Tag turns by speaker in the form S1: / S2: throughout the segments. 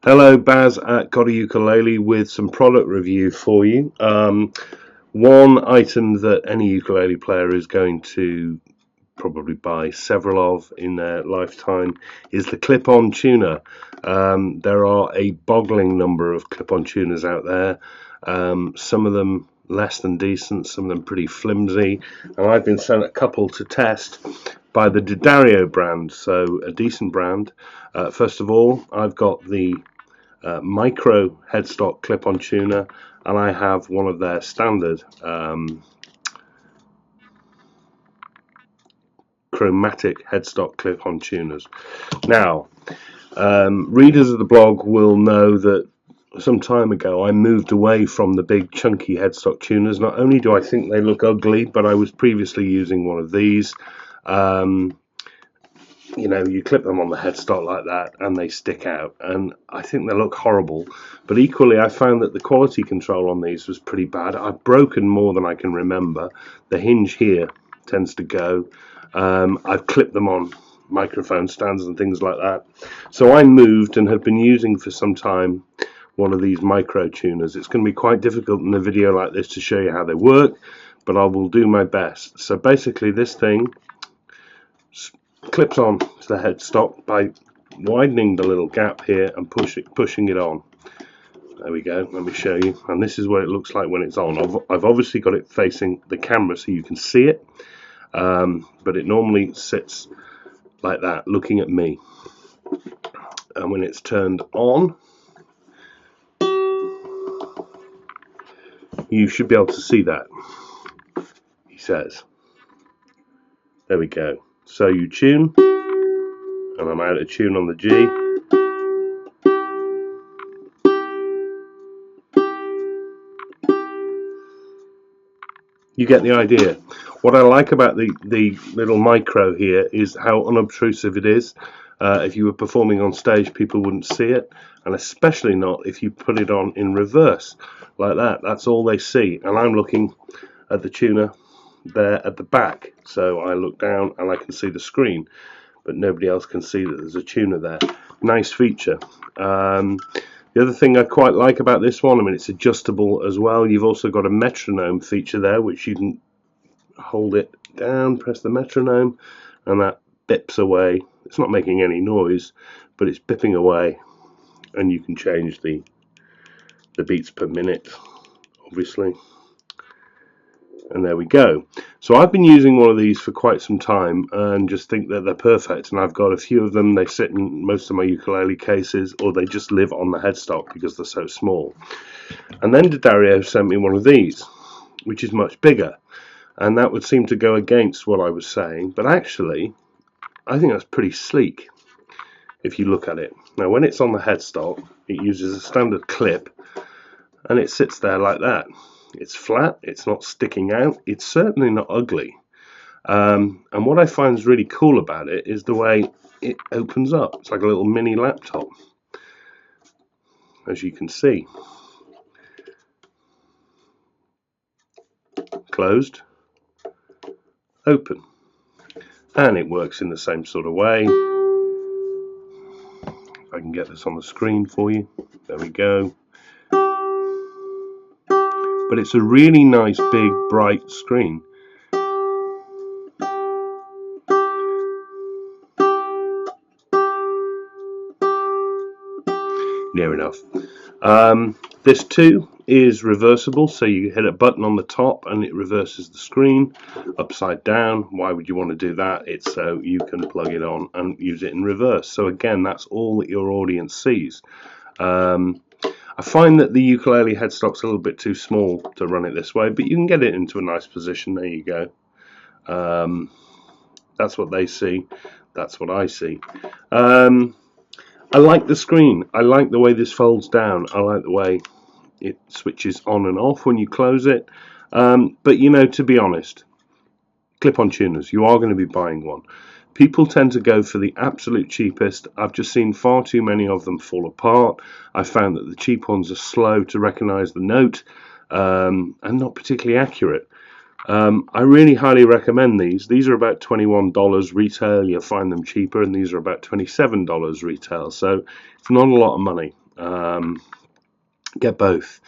S1: Hello, Baz at GotAUkulele with some product review for you. One item that any ukulele player is going to probably buy several of in their lifetime is the clip-on tuner. There are a boggling number of clip-on tuners out there. Some of them less than decent, some of them pretty flimsy, and I've been sent a couple to test by the DAddario brand, so a decent brand. First of all, I've got the micro headstock clip-on tuner, and I have one of their standard chromatic headstock clip-on tuners. Now, readers of the blog will know that some time ago I moved away from the big chunky headstock tuners. Not only do I think they look ugly, but I was previously using one of these. You clip them on the headstock like that and they stick out, and I think they look horrible. But equally, I found that the quality control on these was pretty bad. I've broken more than I can remember. The hinge here tends to go. I've clipped them on microphone stands and things like that. So I moved and have been using for some time one of these micro tuners. It's going to be quite difficult in a video like this to show you how they work, but I will do my best. So basically this thing clips on to the headstock by widening the little gap here and pushing it on. There we go, let me show you. And this is what it looks like when it's on. I've obviously got it facing the camera so you can see it, but it normally sits like that looking at me, and when it's turned on you should be able to see that, he says. There we go. So you tune, and I'm out of tune on the G. You get the idea. What I like about the little micro here is how unobtrusive it is. If you were performing on stage, people wouldn't see it, and especially not if you put it on in reverse like that. That's all they see, and I'm looking at the tuner there at the back, so I look down and I can see the screen, but nobody else can see that there's a tuner there. Nice feature. The other thing I quite like about this one, I mean, it's adjustable as well. You've also got a metronome feature there, which you can hold it down, press the metronome, and that bips away. It's not making any noise, but it's bipping away, and you can change the beats per minute, obviously. And there we go. So I've been using one of these for quite some time and just think that they're perfect, and I've got a few of them. They sit in most of my ukulele cases, or they just live on the headstock because they're so small. And then DAddario sent me one of these, which is much bigger, and that would seem to go against what I was saying, but actually I think that's pretty sleek if you look at it. Now when it's on the headstock, it uses a standard clip and it sits there like that. It's flat, it's not sticking out, it's certainly not ugly. And what I find is really cool about it is the way it opens up. It's like a little mini laptop, as you can see. Closed, open, and it works in the same sort of way. If I can get this on the screen for you, there we go. But it's a really nice big bright screen. Near enough. This too is reversible, so you hit a button on the top and it reverses the screen upside down. Why would you want to do that? It's so you can plug it on and use it in reverse. So again, that's all that your audience sees. I find that the ukulele headstock's a little bit too small to run it this way, but you can get it into a nice position. There you go. That's what they see. That's what I see. I like the screen. I like the way this folds down. I like the way it switches on and off when you close it. But you know, to be honest, clip-on tuners, you are going to be buying one. People tend to go for the absolute cheapest. I've just seen far too many of them fall apart. I found that the cheap ones are slow to recognize the note and not particularly accurate. I really highly recommend these. These are about $21 retail. You'll find them cheaper, and these are about $27 retail. So it's not a lot of money. Get both.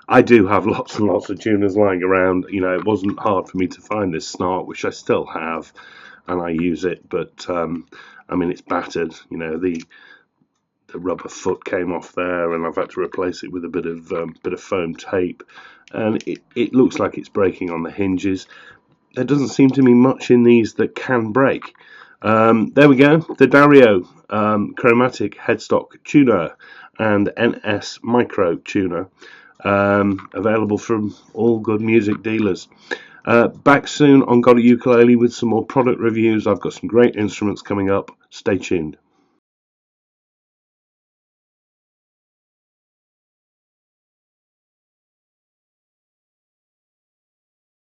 S1: I do have lots and lots of tuners lying around. It wasn't hard for me to find this snart, which I still have, and I use it. But I mean, it's battered. The rubber foot came off there, and I've had to replace it with a bit of foam tape, and it looks like it's breaking on the hinges. There doesn't seem to be much in these that can break. There we go, the DAddario chromatic headstock tuner and NS micro tuner, available from all good music dealers. Back soon on GotAUkulele with some more product reviews. I've got some great instruments coming up. Stay tuned.